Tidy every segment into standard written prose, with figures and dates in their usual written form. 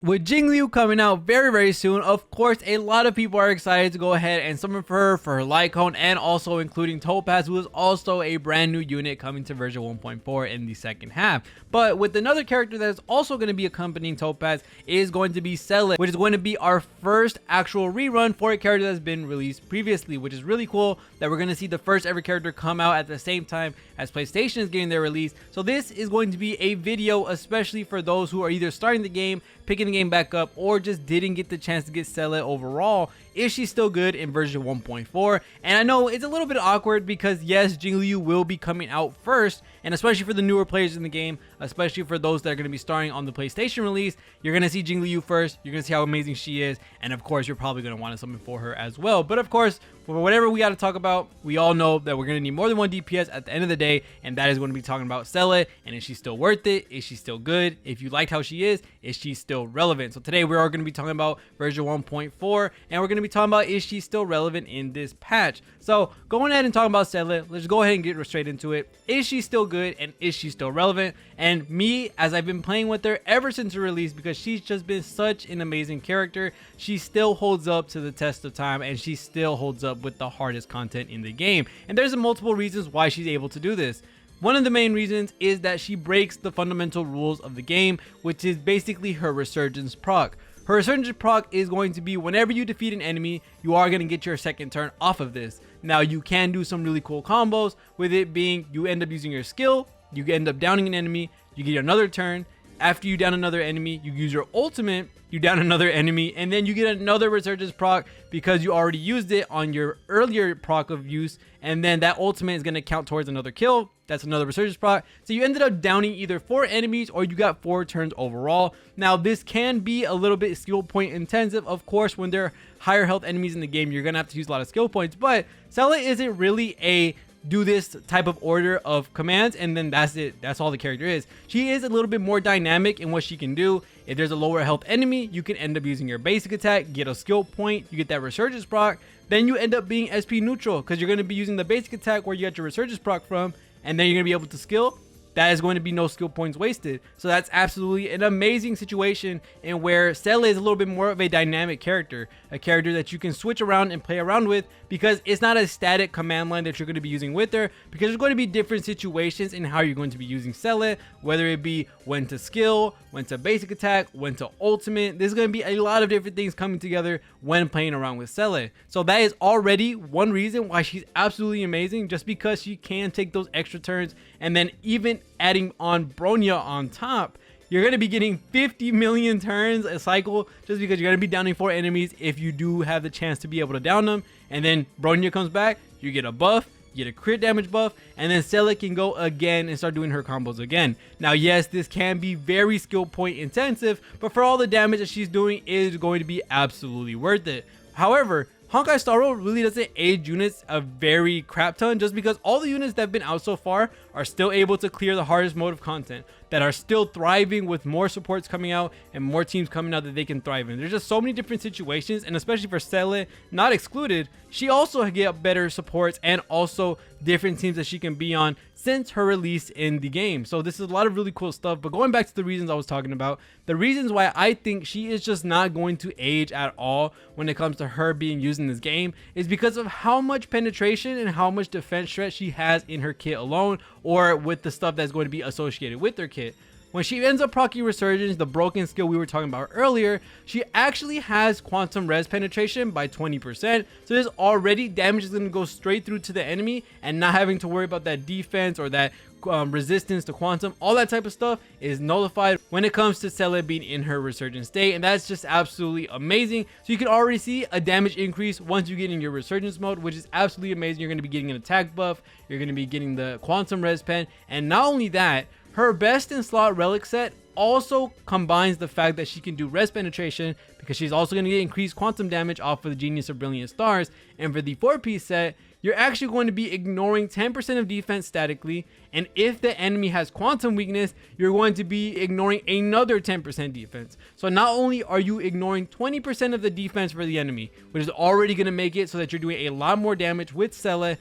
With Jingliu coming out very soon, of course, a lot of people are excited to go ahead and summon for her Lycone, and also including Topaz, who is also a brand new unit coming to version 1.4 in the second half. But with another character that is also going to be accompanying Topaz is going to be Seele, which is going to be our first actual rerun for a character that's been released previously, which is really cool that we're going to see the first ever character come out at the same time as PlayStation is getting their release. So this is going to be a video especially for those who are either starting the game, picking the game back up, or just didn't get the chance to get Seele overall. Is she still good in version 1.4? And I know it's a little bit awkward because yes, Jingliu will be coming out first, and especially for the newer players in the game, especially for those that are going to be starting on the PlayStation release, you're going to see Jingliu first, you're going to see how amazing she is, and of course you're probably going to want to summon for her as well. But of course, for whatever we got to talk about, we all know that we're going to need more than one DPS at the end of the day, and that is going to be talking about Seele, and is she still worth it? Is she still good? If you liked how she is she still relevant? So today we are going to be talking about version 1.4, and we're going to be talking about is she still relevant in this patch. So going ahead and talking about Seele, let's go ahead and get straight into it. Is she still good, and is she still relevant? And me, as I've been playing with her ever since her release, because she's just been such an amazing character, she still holds up to the test of time, and she still holds up with the hardest content in the game. And there's multiple reasons why she's able to do this. One of the main reasons is that she breaks the fundamental rules of the game, which is basically her Resurgence proc. Her Resurgence proc is going to be whenever you defeat an enemy, you are going to get your second turn off of this. Now you can do some really cool combos with it being you end up using your skill, you end up downing an enemy, you get another turn. After you down another enemy, you use your ultimate, you down another enemy, and then you get another Resurgence proc because you already used it on your earlier proc of use, and then that ultimate is going to count towards another kill. That's another Resurgence proc. So you ended up downing either 4 enemies or you got 4 turns overall. Now this can be a little bit skill point intensive. Of course, when there are higher health enemies in the game, you're going to have to use a lot of skill points, but Seele isn't really a do this type of order of commands and then that's it. That's all the character is. She is a little bit more dynamic in what she can do. If there's a lower health enemy, you can end up using your basic attack, get a skill point, you get that Resurgence proc, then you end up being SP neutral because you're going to be using the basic attack where you got your Resurgence proc from, and then you're going to be able to skill. That is going to be no skill points wasted. So that's absolutely an amazing situation in where Seele is a little bit more of a dynamic character, a character that you can switch around and play around with because it's not a static command line that you're going to be using with her, because there's going to be different situations in how you're going to be using Seele, whether it be when to skill, when to basic attack, when to ultimate. There's going to be a lot of different things coming together when playing around with Seele. So that is already one reason why she's absolutely amazing, just because she can take those extra turns, and then even adding on Bronya on top, you're going to be getting 50 million turns a cycle just because you're going to be downing 4 enemies if you do have the chance to be able to down them. And then Bronya comes back, you get a buff, you get a crit damage buff, and then Seele can go again and start doing her combos again. Now yes, this can be very skill point intensive, but for all the damage that she's doing, it is going to be absolutely worth it. However, Honkai Star Rail really doesn't age units a very crap ton, just because all the units that have been out so far are still able to clear the hardest mode of content, that are still thriving with more supports coming out and more teams coming out that they can thrive in. There's just so many different situations, and especially for Seele, not excluded, she also get better supports and also different teams that she can be on since her release in the game. So this is a lot of really cool stuff. But going back to the reasons I was talking about, the reasons why I think she is just not going to age at all when it comes to her being used in this game is because of how much penetration and how much defense threat she has in her kit alone, or with the stuff that's going to be associated with her kit. When she ends up proccing Resurgence, the broken skill we were talking about earlier, she actually has quantum res penetration by 20%. So this already damage is going to go straight through to the enemy, and not having to worry about that defense or that resistance to quantum. All that type of stuff is nullified when it comes to Seele being in her Resurgence state, and that's just absolutely amazing. So you can already see a damage increase once you get in your Resurgence mode, which is absolutely amazing. You're going to be getting an attack buff, you're going to be getting the quantum res pen, and not only that, her best in slot relic set also combines the fact that she can do res penetration, because she's also going to get increased quantum damage off of the Genius of Brilliant Stars. And for the 4-piece set, you're actually going to be ignoring 10% of defense statically, and if the enemy has quantum weakness, you're going to be ignoring another 10% defense. So not only are you ignoring 20% of the defense for the enemy, which is already going to make it so that you're doing a lot more damage with Seele,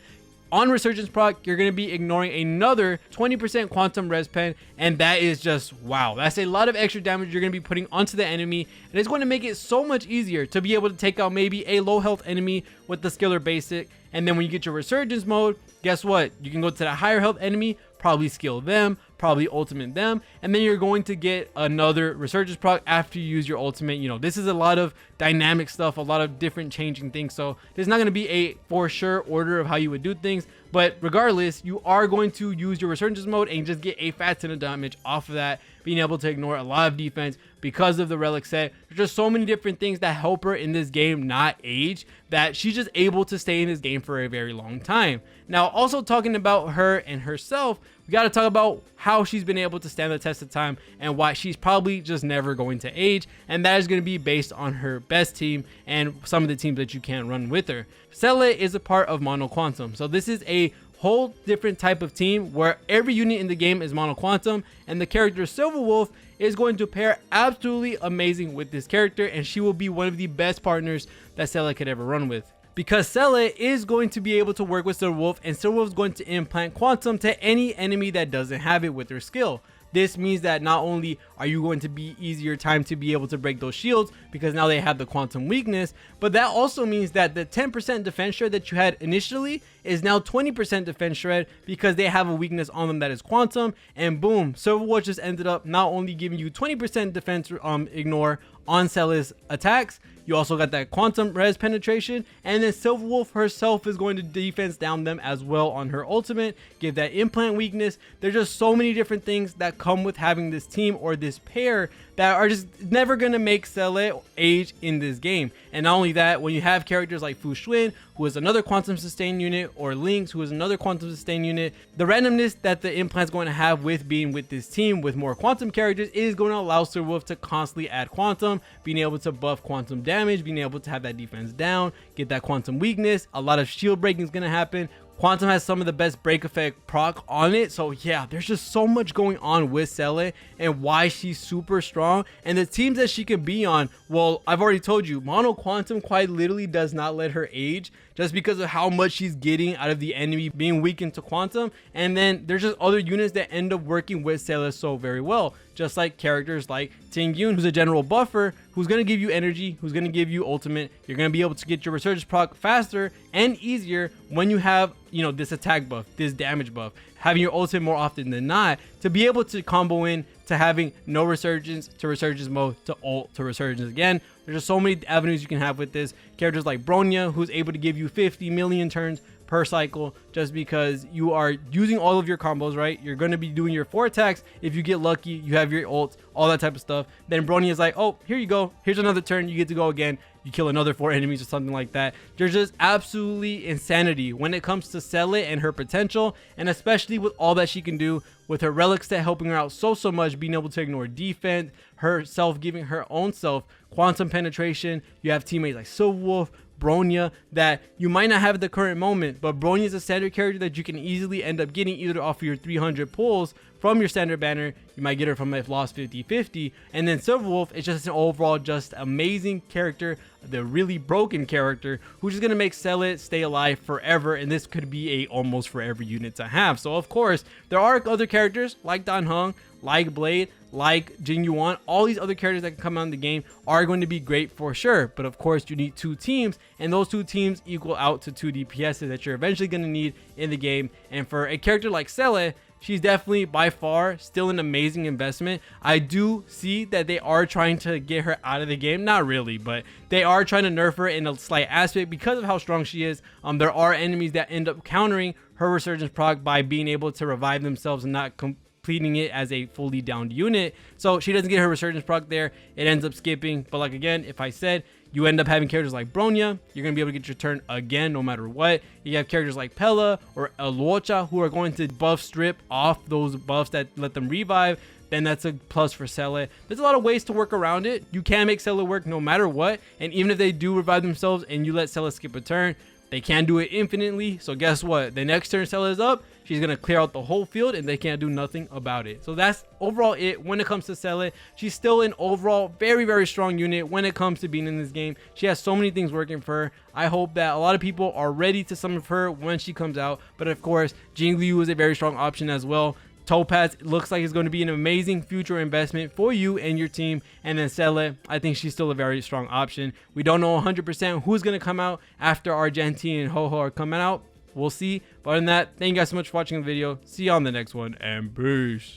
On Resurgence proc, you're going to be ignoring another 20% quantum res pen, and that is just wow. That's a lot of extra damage you're going to be putting onto the enemy, and it's going to make it so much easier to be able to take out maybe a low health enemy with the skiller basic. And then when you get your Resurgence mode, guess what? You can go to that higher health enemy, probably skill them, probably ultimate them, and then you're going to get another Resurgence proc after you use your ultimate. You know, this is a lot of dynamic stuff, a lot of different changing things, so there's not going to be a for sure order of how you would do things, but regardless, you are going to use your Resurgence mode and just get a fat ton of damage off of that, being able to ignore a lot of defense because of the relic set. There's just so many different things that help her in this game not age, that she's just able to stay in this game for a very long time. Now, also talking about her and herself, we got to talk about how she's been able to stand the test of time and why she's probably just never going to age, and that is going to be based on her best team and some of the teams that you can't run with her. Seele is a part of Mono Quantum, so this is a whole different type of team where every unit in the game is Mono Quantum, and the character Silver Wolf is going to pair absolutely amazing with this character, and she will be one of the best partners that Seele could ever run with. Because Seele is going to be able to work with Silver Wolf, and Silver Wolf is going to implant Quantum to any enemy that doesn't have it with her skill. This means that not only are you going to be easier time to be able to break those shields because now they have the quantum weakness, but that also means that the 10% defense shred that you had initially is now 20% defense shred because they have a weakness on them that is quantum, and boom, Silver Wolf just ended up not only giving you 20% defense ignore on Seele's attacks, you also got that quantum res penetration, and then Silver Wolf herself is going to defense down them as well on her ultimate, give that implant weakness. There's just so many different things that come with having this team or this pair that are just never going to make Seele age in this game. And not only that, when you have characters like Fu Xuan, who is another quantum sustain unit, or Lynx, who is another quantum sustain unit, the randomness that the implant's going to have with being with this team with more quantum characters is going to allow Silver Wolf to constantly add quantum, being able to buff quantum damage, being able to have that defense down, get that quantum weakness. A lot of shield breaking is going to happen. Quantum has some of the best break effect proc on it, so yeah, there's just so much going on with Seele and why she's super strong, and the teams that she can be on. Well, I've already told you, Mono Quantum quite literally does not let her age just because of how much she's getting out of the enemy being weakened to quantum. And then there's just other units that end up working with Seele so very well, just like characters like Jingliu, who's a general buffer, who's going to give you energy, who's going to give you ultimate. You're going to be able to get your Resurgence proc faster and easier when you have, you know, this attack buff, this damage buff, having your ultimate more often than not, to be able to combo in to having no Resurgence to Resurgence mode to ult to Resurgence again. There's just so many avenues you can have with this. Characters like Bronya, who's able to give you 50 million turns per cycle just because you are using all of your combos, right? You're going to be doing your 4 attacks. If you get lucky, you have your ult, all that type of stuff. Then Bronya is like, oh, here you go. Here's another turn. You get to go again. You kill another 4 enemies or something like that. There's just absolutely insanity when it comes to Seele and her potential, and especially with all that she can do with her relic set helping her out so much, being able to ignore defense, herself giving her own self quantum penetration. You have teammates like Silver Wolf, Bronya, that you might not have at the current moment, but Bronya is a standard character that you can easily end up getting either off of your 300 pulls from your standard banner. You might get her from a lost 50-50, and then Silver Wolf is just an overall just amazing character, the really broken character who's just gonna make Seele stay alive forever, and this could be a almost forever unit to have. So of course there are other characters like Dan Heng, like Blade, like Jingliu. All these other characters that can come out in the game are going to be great for sure, but of course you need 2 teams, and those 2 teams equal out to 2 DPSs that you're eventually going to need in the game. And for a character like Seele, she's definitely by far still an amazing investment. I do see that they are trying to get her out of the game, not really, but they are trying to nerf her in a slight aspect because of how strong she is. There are enemies that end up countering her Resurgence proc by being able to revive themselves and not completing it as a fully downed unit, so she doesn't get her Resurgence proc there. It ends up skipping. But like again, if I said, you end up having characters like Bronya, you're going to be able to get your turn again no matter what. You have characters like Pella or Eluocha who are going to buff strip off those buffs that let them revive. Then that's a plus for Seele. There's a lot of ways to work around it. You can make Seele work no matter what, and even if they do revive themselves and you let Seele skip a turn, They can't do it infinitely, so guess what? The next turn Seele is up, she's gonna clear out the whole field and they can't do nothing about it. So that's overall it when it comes to Seele. She's still an overall very strong unit when it comes to being in this game. She has so many things working for her. I hope that a lot of people are ready to summon her when she comes out, but of course Jingliu is a very strong option as well. Topaz looks like it's going to be an amazing future investment for you and your team. And then Seele, I think she's still a very strong option. We don't know 100% who's going to come out after Argentine and REHOO are coming out. We'll see. But other than that, thank you guys so much for watching the video. See you on the next one, and peace.